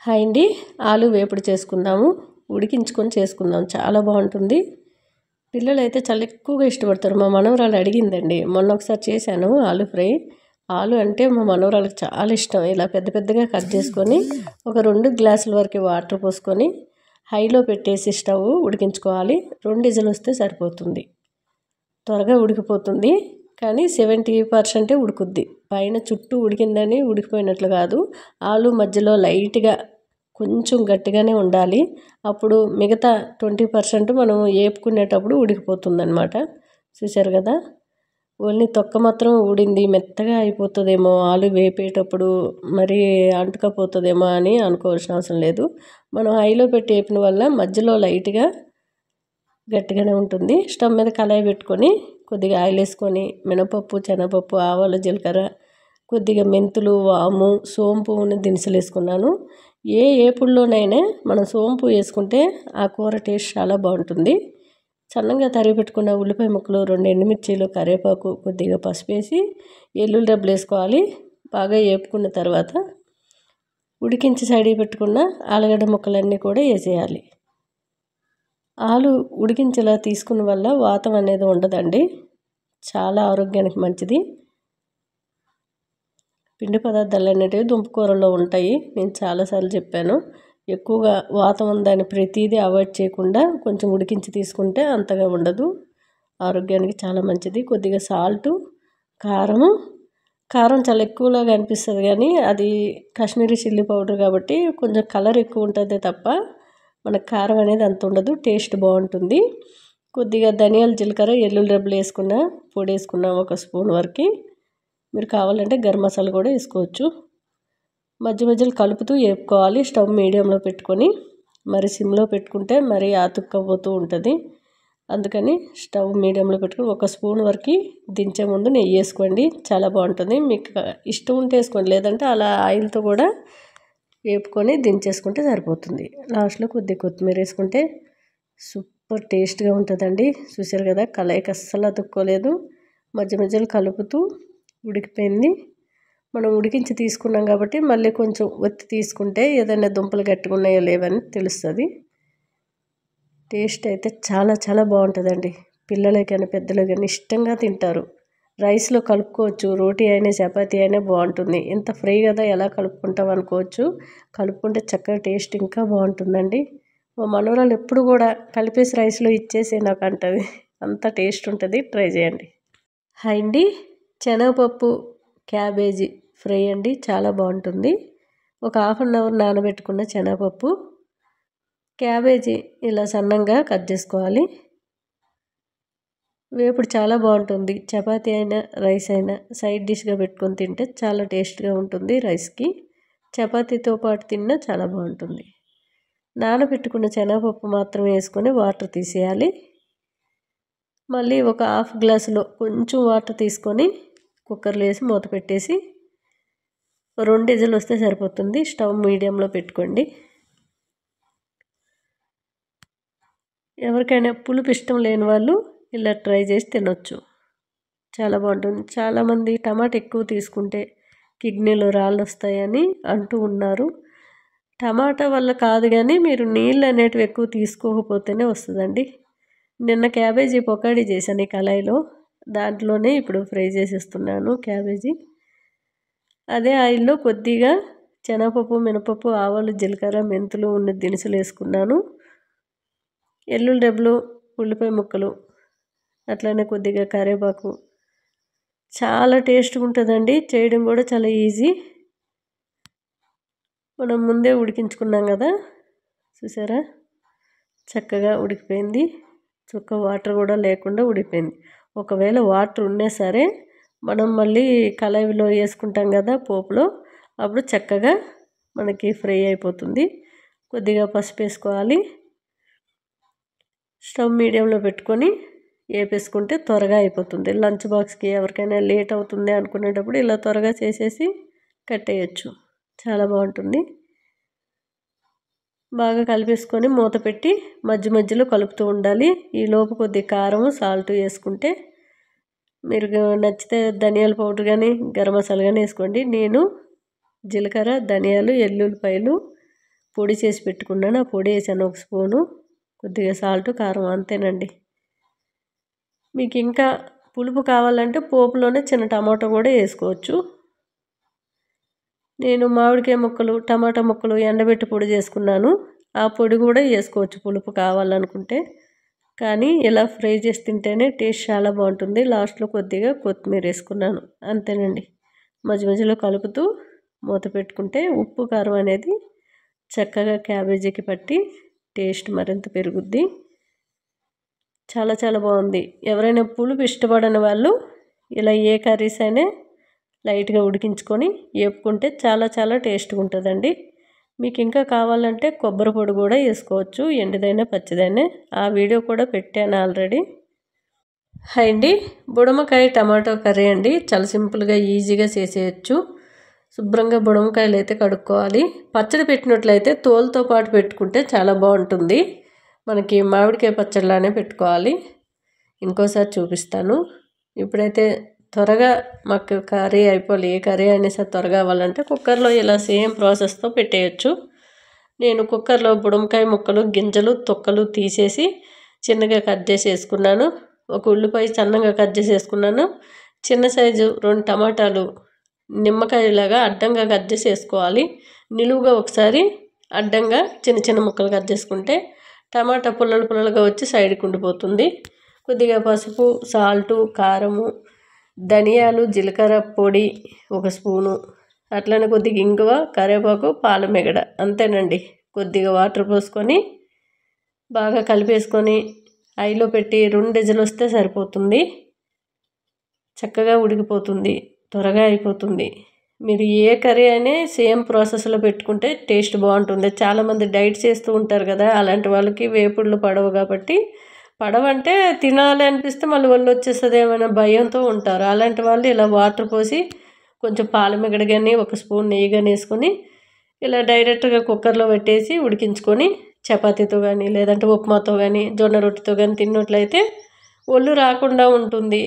Hi అండి. ఆలు వేపుడు చేసుకుందాము. ఉడికించుకొని చేసుకుందాం, చాలా బాగుంటుంది. పిల్లలైతే చాలా ఎక్కువగా ఇష్టపడతారు. మా మనవరాలు అడిగిందండి, మొన్న ఒకసారి చేశాను ఆలు ఫ్రై. ఆలు అంటే మా మనవరాలకు చాలా ఇష్టం. ఇలా పెద్ద పెద్దగా కట్ చేసుకొని ఒక 2 గ్లాసుల వరకు వాటర్ పోసుకొని హైలో పెట్టేసి స్టవ్ ఉడికించుకోవాలి. 2 విజిల్స్ వస్తే సరిపోతుంది. త్వరగా ఉడికిపోతుంది, కానీ 70% ఉడుకుద్ది. పైన చుట్టూ ఉడికిందని ఉడికిపోయినట్లు కాదు. ఆలు మధ్యలో లైట్గా కొంచెం గట్టిగానే ఉండాలి. అప్పుడు మిగతా 20% మనం వేపుకునేటప్పుడు ఉడికిపోతుంది అనమాట. చూసారు కదా, ఓన్లీ తొక్క మాత్రం ఊడింది. మెత్తగా అయిపోతుందేమో ఆలు వేపేటప్పుడు, మరి అంటుకపోతుందేమో అని అనుకోవాల్సిన అవసరం లేదు. మనం హైలో పెట్టి వేపిన వల్ల మధ్యలో లైట్గా గట్టిగానే ఉంటుంది. స్టవ్ మీద కళాయి పెట్టుకొని కొద్దిగా ఆయిల్ వేసుకొని మినపప్పు, శనగపప్పు, ఆవాలు, జీలకర్ర, కొద్దిగా మెంతులు, వాము, సోంపు దినుసులు వేసుకున్నాను. ఏ ఏపుడులోనైనా మనం సోంపు వేసుకుంటే ఆ కూర టేస్ట్ చాలా బాగుంటుంది. సన్నగా తరిగి పెట్టుకున్న ఉల్లిపాయ ముక్కలు, 2 ఎండుమిర్చీలు, కరివేపాకు, కొద్దిగా పసుపు వేసి ఎల్లుల్లి డబ్బులు వేసుకోవాలి. బాగా వేపుకున్న తర్వాత ఉడికించి సైడ్కి పెట్టుకున్న ఆలుగడ్డ ముక్కలన్నీ కూడా వేసేయాలి. ఆలు ఉడికించేలా తీసుకున్న వల్ల వాతం అనేది ఉండదండి. చాలా ఆరోగ్యానికి మంచిది. పిండి పదార్థాలు అనేటివి దుంపకూరలో ఉంటాయి. నేను చాలాసార్లు చెప్పాను. ఎక్కువగా వాతం ఉందని ప్రతిదీ అవాయిడ్ చేయకుండా కొంచెం ఉడికించి తీసుకుంటే అంతగా ఉండదు. ఆరోగ్యానికి చాలా మంచిది. కొద్దిగా సాల్టు, కారం చాలా ఎక్కువలాగా అనిపిస్తుంది, కానీ అది కాశ్మీరీ చిల్లీ పౌడర్ కాబట్టి కొంచెం కలర్ ఎక్కువ ఉంటుంది తప్ప మనకు కారం అనేది అంత ఉండదు. టేస్ట్ బాగుంటుంది. కొద్దిగా ధనియాలు, జీలకర్ర, ఎల్లుల్లి రెబ్బలు వేసుకున్న పొడి వేసుకున్న 1 స్పూన్ వరకు. మీరు కావాలంటే గరం మసాలా కూడా వేసుకోవచ్చు. మధ్య మధ్యలో కలుపుతూ వేపుకోవాలి. స్టవ్ మీడియంలో పెట్టుకొని, మరి సిమ్లో పెట్టుకుంటే మరి అతుక్కపోతూ ఉంటుంది. అందుకని స్టవ్ మీడియంలో పెట్టుకొని 1 స్పూన్ వరకు దించే ముందు నెయ్యి వేసుకోండి. చాలా బాగుంటుంది. మీకు ఇష్టం ఉంటే వేసుకోండి, లేదంటే అలా ఆయిల్తో కూడా వేపుకొని దించేసుకుంటే సరిపోతుంది. లాస్ట్లో కొద్దిగా కొత్తిమీర వేసుకుంటే సూపర్ టేస్ట్గా ఉంటుందండి. చూసారు కదా, కళాయికి అస్సలు అతుక్కోలేదు. మధ్య మధ్యలో కలుపుతూ ఉడికిపోయింది. మనం ఉడికించి తీసుకున్నాం కాబట్టి మళ్ళీ కొంచెం ఒత్తి తీసుకుంటే ఏదైనా దుంపలు గట్టిగా ఉన్నాయో లేవని తెలుస్తుంది. టేస్ట్ అయితే చాలా చాలా బాగుంటుందండి. పిల్లలకి కానీ పెద్దలకి కానీ ఇష్టంగా తింటారు. రైస్లో కలుపుకోవచ్చు, రోటీ అయినా చపాతీ అయినా బాగుంటుంది. ఇంత ఫ్రై కదా, ఎలా కలుపుకుంటాం అనుకోవచ్చు. కలుపుకుంటే చక్కగా టేస్ట్ ఇంకా బాగుంటుందండి. మా మనవరాలు ఎప్పుడు కూడా కలిపేసి రైస్లో ఇచ్చేసి నాకు అంటుంది. అంత టేస్ట్ ఉంటుంది. ట్రై చేయండి. హాయ్ అండి. శనగపప్పు క్యాబేజీ ఫ్రై అండి, చాలా బాగుంటుంది. ఒక 1/2 అవర్ నానబెట్టుకున్న శనగపప్పు, క్యాబేజీ ఇలా సన్నంగా కట్ చేసుకోవాలి. వేపుడు చాలా బాగుంటుంది. చపాతీ అయినా రైస్ అయినా సైడ్ డిష్గా పెట్టుకొని తింటే చాలా టేస్ట్గా ఉంటుంది. రైస్కి చపాతీతో పాటు తిన్నా చాలా బాగుంటుంది. నానబెట్టుకున్న శనగపప్పు మాత్రం వేసుకొని వాటర్ తీసేయాలి. మళ్ళీ ఒక 1/2 గ్లాసులో కొంచెం వాటర్ తీసుకొని కుక్కర్లో వేసి మూత పెట్టేసి 2 విజిల్స్ వస్తే సరిపోతుంది. స్టవ్ మీడియంలో పెట్టుకోండి. ఎవరికైనా పులుపు ఇష్టం లేని వాళ్ళు ఇలా ట్రై చేసి తినొచ్చు. చాలా బాగుంటుంది. చాలామంది టమాటా ఎక్కువ తీసుకుంటే కిడ్నీలో రాళ్ళు వస్తాయని అంటూ ఉన్నారు. టమాటా వల్ల కాదు, కానీ మీరు నీళ్ళు అనేటివి ఎక్కువ తీసుకోకపోతేనే వస్తుందండి. నిన్న క్యాబేజీ పొకాడీ చేశాను ఈ కళాయిలో. దాంట్లోనే ఇప్పుడు ఫ్రై చేసేస్తున్నాను క్యాబేజీ. అదే ఆయిల్లో కొద్దిగా శనగపప్పు, మినపప్పు, ఆవాలు, జీలకర్ర, మెంతులు దినుసులు వేసుకున్నాను. ఎల్లుల్లి రెబ్బలు, ఉల్లిపాయ ముక్కలు, అట్లనే కొద్దిగా కరివేపాకు. చాలా టేస్ట్గా ఉంటుందండి. చేయడం కూడా చాలా ఈజీ. మనం ముందే ఉడికించుకున్నాం కదా, చూసారా, చక్కగా ఉడికిపోయింది. చుక్క వాటర్ కూడా లేకుండా ఉడికిపోయింది. ఒకవేళ వాటర్ ఉన్నా సరే మనం మళ్ళీ కళాయిలో వేసుకుంటాం కదా పోపులో, అప్పుడు చక్కగా మనకి ఫ్రై అయిపోతుంది. కొద్దిగా పసుపు వేసుకోవాలి. స్టవ్ మీడియంలో పెట్టుకొని వేపేసుకుంటే త్వరగా అయిపోతుంది. లంచ్ బాక్స్కి ఎవరికైనా లేట్ అవుతుంది అనుకునేటప్పుడు ఇలా త్వరగా చేసేసి కట్టేయచ్చు. చాలా బాగుంటుంది. బాగా కలిపేసుకొని మూత పెట్టి మధ్య మధ్యలో కలుపుతూ ఉండాలి. ఈలోపు కొద్ది కారం, సాల్ట్ వేసుకుంటే, మీరు నచ్చితే ధనియాల పౌడర్ కానీ గరం మసాలా కానీ వేసుకోండి. నేను జీలకర్ర, ధనియాలు, ఎల్లుల్లిపాయలు, పొడి చేసి పెట్టుకున్నాను, ఆ పొడి వేసాను 1 స్పూను, కొద్దిగా సాల్ట్, కారం, అంతేనండి. మీకు ఇంకా పులుపు కావాలంటే పోపులోనే చిన్న టమాటో కూడా వేసుకోవచ్చు. నేను మామిడికాయ ముక్కలు, టమాటా ముక్కలు ఎండబెట్టి పొడి చేసుకున్నాను. ఆ పొడి కూడా వేసుకోవచ్చు పులుపు కావాలనుకుంటే. కానీ ఇలా ఫ్రై చేసి తింటేనే టేస్ట్ చాలా బాగుంటుంది. లాస్ట్లో కొద్దిగా కొత్తిమీర వేసుకున్నాను, అంతేనండి. మధ్య మధ్యలో కలుపుతూ మూత పెట్టుకుంటే ఉప్పు కారం అనేది చక్కగా క్యాబేజీకి పట్టి టేస్ట్ మరింత పెరుగుద్ది. చాలా చాలా బాగుంది. ఎవరైనా పులుపు ఇష్టపడని వాళ్ళు ఇలా ఏ కర్రీస్ అయినా లైట్గా ఉడికించుకొని వేపుకుంటే చాలా చాలా టేస్ట్గా ఉంటుందండి. మీకు ఇంకా కావాలంటే కొబ్బరి పొడి కూడా వేసుకోవచ్చు, ఎండుదైనా పచ్చిదైనా. ఆ వీడియో కూడా పెట్టాను ఆల్రెడీ. హాయ్ అండి, బుడమకాయ టమాటో కర్రీ అండి. చాలా సింపుల్గా ఈజీగా చేసేయచ్చు. శుభ్రంగా బుడమకాయలు అయితే కడుక్కోవాలి. పచ్చడి పెట్టినట్లయితే తోలుతో పాటు పెట్టుకుంటే చాలా బాగుంటుంది. మనకి మామిడికాయ పచ్చడిలానే పెట్టుకోవాలి. ఇంకోసారి చూపిస్తాను. ఇప్పుడైతే త్వరగా మాకు కర్రీ అయిపోవాలి. ఏ కర్రీ అయినా సరే త్వరగా అవ్వాలంటే కుక్కర్లో ఇలా సేమ్ ప్రాసెస్తో పెట్టేయచ్చు. నేను కుక్కర్లో బుడమకాయ ముక్కలు, గింజలు, తొక్కలు తీసేసి చిన్నగా కట్ చేసి వేసుకున్నాను. 1 ఉల్లిపాయ సన్నగా కట్ చేసి వేసుకున్నాను. చిన్న సైజు 2 టమాటాలు నిమ్మకాయలాగా అడ్డంగా కట్ చేసి వేసుకోవాలి. నిలువుగా ఒకసారి అడ్డంగా చిన్న చిన్న ముక్కలు కట్ చేసుకుంటే టమాటా పుల్లలు పుల్లలుగా వచ్చి సైడ్కి ఉండిపోతుంది. కొద్దిగా పసుపు, సాల్టు, కారము, ధనియాలు, జీలకర్ర పొడి 1 స్పూను, అట్లనే కొద్దిగా ఇంగువ, కరివేపాకు, పాలమిగడ, అంతేనండి. కొద్దిగా వాటర్ పోసుకొని బాగా కలిపేసుకొని ఐలో పెట్టి 2 విజిల్లు వస్తే సరిపోతుంది. చక్కగా ఉడికిపోతుంది, త్వరగా అయిపోతుంది. మీరు ఏ కర్రీ అయినా సేమ్ ప్రాసెస్లో పెట్టుకుంటే టేస్ట్ బాగుంటుంది. చాలామంది డైట్ చేస్తూ ఉంటారు కదా, అలాంటి వాళ్ళకి వేపుళ్ళు పడవు. కాబట్టి పడవంటే తినాలి అనిపిస్తే మళ్ళీ ఒళ్ళు వచ్చేస్తుంది ఏమైనా భయంతో ఉంటారు. అలాంటి వాళ్ళు ఇలా వాటర్ పోసి కొంచెం పాలమిగడ కానీ 1 స్పూన్ నెయ్యి కానీ వేసుకొని ఇలా డైరెక్ట్గా కుక్కర్లో పెట్టేసి ఉడికించుకొని చపాతీతో కానీ లేదంటే ఉప్మాతో కానీ జొన్న రొట్టెతో కానీ తిన్నట్లయితే ఒళ్ళు రాకుండా ఉంటుంది.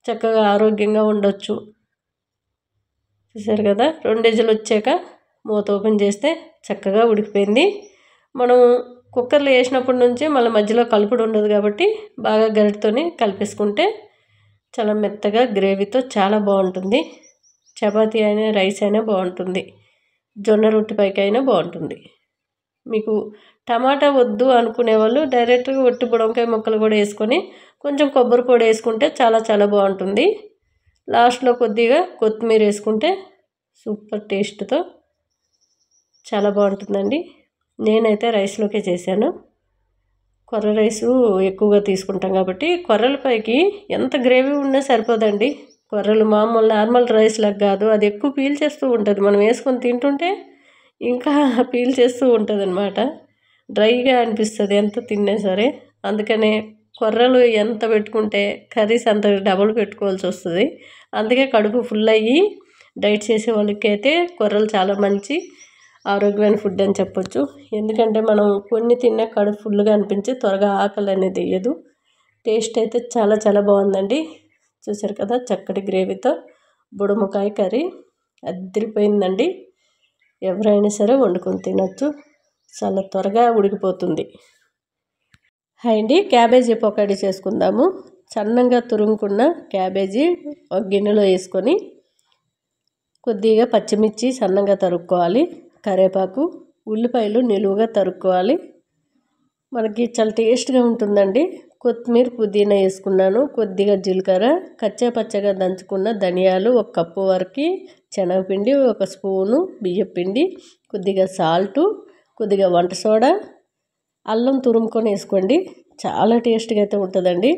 చక్కగా ఆరోగ్యంగా ఉండొచ్చు. చూసారు కదా, 2 విజిల్లు వచ్చాక మూత ఓపెన్ చేస్తే చక్కగా ఉడికిపోయింది. మనం కుక్కర్లో వేసినప్పటి నుంచి మళ్ళీ మధ్యలో కలుపుడు ఉండదు కాబట్టి బాగా గరిటెతోనే కలిపేసుకుంటే చాలా మెత్తగా గ్రేవీతో చాలా బాగుంటుంది. చపాతీ అయినా రైస్ అయినా బాగుంటుంది, జొన్న రొట్టెపైకి అయినా బాగుంటుంది. మీకు టమాటా వద్దు అనుకునే వాళ్ళు డైరెక్ట్గా ఒట్టి బుడమకాయ ముక్కలు కూడా వేసుకొని కొంచెం కొబ్బరి పొడి వేసుకుంటే చాలా చాలా బాగుంటుంది. లాస్ట్లో కొద్దిగా కొత్తిమీర వేసుకుంటే సూపర్ టేస్ట్తో చాలా బాగుంటుందండి. నేనైతే రైస్లోకే చేశాను. కొర్ర రైసు ఎక్కువగా తీసుకుంటాం కాబట్టి కొర్రలపైకి ఎంత గ్రేవీ ఉన్నా సరిపోదండి. కొర్రలు మామూలు నార్మల్ రైస్లకు కాదు, అది ఎక్కువ పీల్ చేస్తూ ఉంటుంది. మనం వేసుకొని తింటుంటే ఇంకా పీల్ చేస్తూ ఉంటుంది అన్నమాట. డ్రైగా అనిపిస్తుంది ఎంత తిన్నా సరే. అందుకనే కొర్రలు ఎంత పెట్టుకుంటే కర్రీస్ అంత డబుల్ పెట్టుకోవాల్సి వస్తుంది. అందుకే కడుపు ఫుల్ అయ్యి డైట్ చేసే వాళ్ళకైతే కొర్రలు చాలా మంచి ఆరోగ్యమైన ఫుడ్ అని చెప్పొచ్చు. ఎందుకంటే మనం కొన్ని తిన్నా కడుపు ఫుల్గా అనిపించి త్వరగా ఆకలి అనేది వేయదు. టేస్ట్ అయితే చాలా చాలా బాగుందండి. చూసారు కదా, చక్కటి గ్రేవీతో బుడమకాయ కర్రీ అదిరిపోయిందండి. ఎవరైనా సరే వండుకొని తినచ్చు, చాలా త్వరగా ఉడికిపోతుంది. హాయ్ అండి, క్యాబేజీ పకోడీ చేసుకుందాము. సన్నంగా తురుముకున్న క్యాబేజీ ఒక గిన్నెలో వేసుకొని కొద్దిగా పచ్చిమిర్చి సన్నంగా తరుక్కోవాలి, కరివేపాకు, ఉల్లిపాయలు నిలువుగా తరుక్కోవాలి. మనకి చాలా టేస్ట్గా ఉంటుందండి. కొత్తిమీర, పుదీనా వేసుకున్నాను, కొద్దిగా జీలకర్ర, కచ్చాపచ్చగా దంచుకున్న ధనియాలు 1 కప్పు వరకు, శనగపిండి 1 స్పూను, బియ్యపిండి, కొద్దిగా సాల్టు, కొద్దిగా వంట సోడా, అల్లం తురుముకొని వేసుకోండి. చాలా టేస్ట్గా అయితే ఉంటుందండి.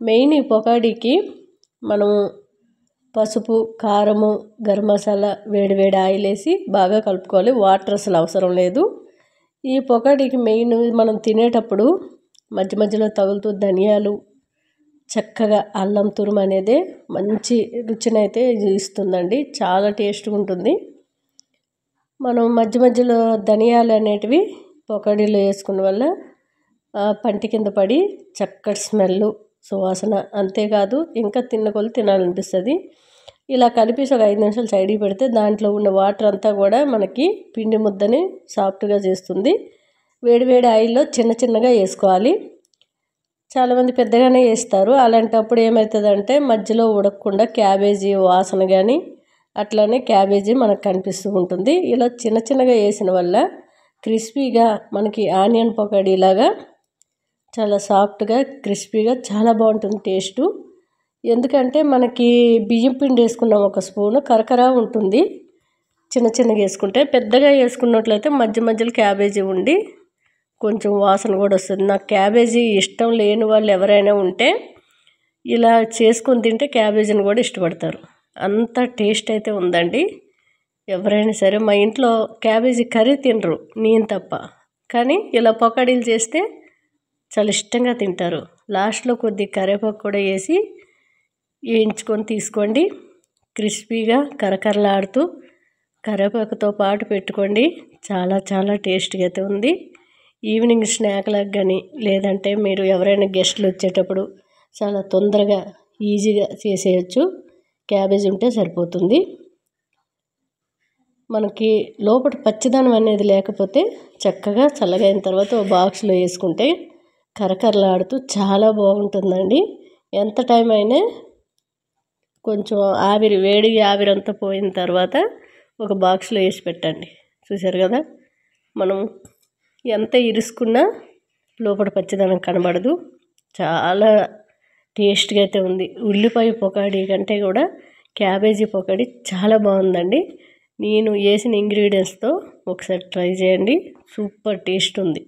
మెయిన్ ఈ పకోడీకి మనం పసుపు, కారము, గరం మసాలా, వేడి ఆయిల్ వేసి బాగా కలుపుకోవాలి. వాటర్ అసలు అవసరం లేదు. ఈ పకోడీకి మెయిన్ మనం తినేటప్పుడు మధ్య మధ్యలో తగులుతూ ధనియాలు, చక్కగా అల్లం తురుము అనేది మంచి రుచినైతే ఇస్తుందండి. చాలా టేస్ట్గా ఉంటుంది. మనం మధ్య మధ్యలో ధనియాలు అనేటివి పకోడీలో వేసుకున్న వల్ల పంటి కింద పడి చక్కటి స్మెల్, సువాసన, అంతేకాదు ఇంకా తిన్న కొలు తినాలనిపిస్తుంది. ఇలా కలిపేసి ఒక 5 నిమిషాలు సైడ్కి పెడితే దాంట్లో ఉన్న వాటర్ అంతా కూడా మనకి పిండి ముద్దని సాఫ్ట్గా చేస్తుంది. వేడివేడి ఆయిల్లో చిన్న చిన్నగా వేసుకోవాలి. చాలామంది పెద్దగానే వేస్తారు. అలాంటప్పుడు ఏమవుతుందంటే మధ్యలో ఉడకకుండా క్యాబేజీ వాసన కానీ అట్లానే క్యాబేజీ మనకు కనిపిస్తూ ఉంటుంది. ఇలా చిన్న చిన్నగా వేసిన వల్ల క్రిస్పీగా మనకి ఆనియన్ పకోడీలాగా చాలా సాఫ్ట్గా క్రిస్పీగా చాలా బాగుంటుంది టేస్టు. ఎందుకంటే మనకి బియ్యం పిండి వేసుకున్నాం ఒక స్పూను, కరకర ఉంటుంది చిన్న చిన్నగా వేసుకుంటే. పెద్దగా వేసుకున్నట్లయితే మధ్య మధ్యలో క్యాబేజీ ఉండి కొంచెం వాసన కూడా వస్తుంది. నాకు క్యాబేజీ ఇష్టం లేని వాళ్ళు ఎవరైనా ఉంటే ఇలా చేసుకొని తింటే క్యాబేజీని కూడా ఇష్టపడతారు. అంత టేస్ట్ అయితే ఉందండి. ఎవరైనా సరే మా ఇంట్లో క్యాబేజీ కర్రీ తినరు, నేను తప్ప. కానీ ఇలా పకోడీలు చేస్తే చాలా ఇష్టంగా తింటారు. లాస్ట్లో కొద్ది కరివేపాకు కూడా వేసి వేయించుకొని తీసుకోండి. క్రిస్పీగా కరకరలాడుతూ కరివేపాకుతో పాటు పెట్టుకోండి. చాలా చాలా టేస్ట్గా అయితే ఉంది. ఈవినింగ్ స్నాక్లకు కానీ లేదంటే మీరు ఎవరైనా గెస్ట్లు వచ్చేటప్పుడు చాలా తొందరగా ఈజీగా చేసేయచ్చు. క్యాబేజీ ఉంటే సరిపోతుంది. మనకి లోపల పచ్చిదనం అనేది లేకపోతే చక్కగా చల్లగా అయిన తర్వాత ఒక బాక్స్లో వేసుకుంటే కరకరలాడుతూ చాలా బాగుంటుందండి. ఎంత టైం అయినా కొంచెం వేడి ఆవిరంతా పోయిన తర్వాత ఒక బాక్స్లో వేసి పెట్టండి. చూసారు కదా, మనం ఎంత ఇరుసుకున్నా లోపల పచ్చిదనం కనబడదు. చాలా టేస్ట్గా అయితే ఉంది. ఉల్లిపాయ పకోడీ కంటే కూడా క్యాబేజీ పకోడీ చాలా బాగుందండి. నేను వేసిన ఇంగ్రీడియంట్స్తో ఒకసారి ట్రై చేయండి. సూపర్ టేస్ట్ ఉంది.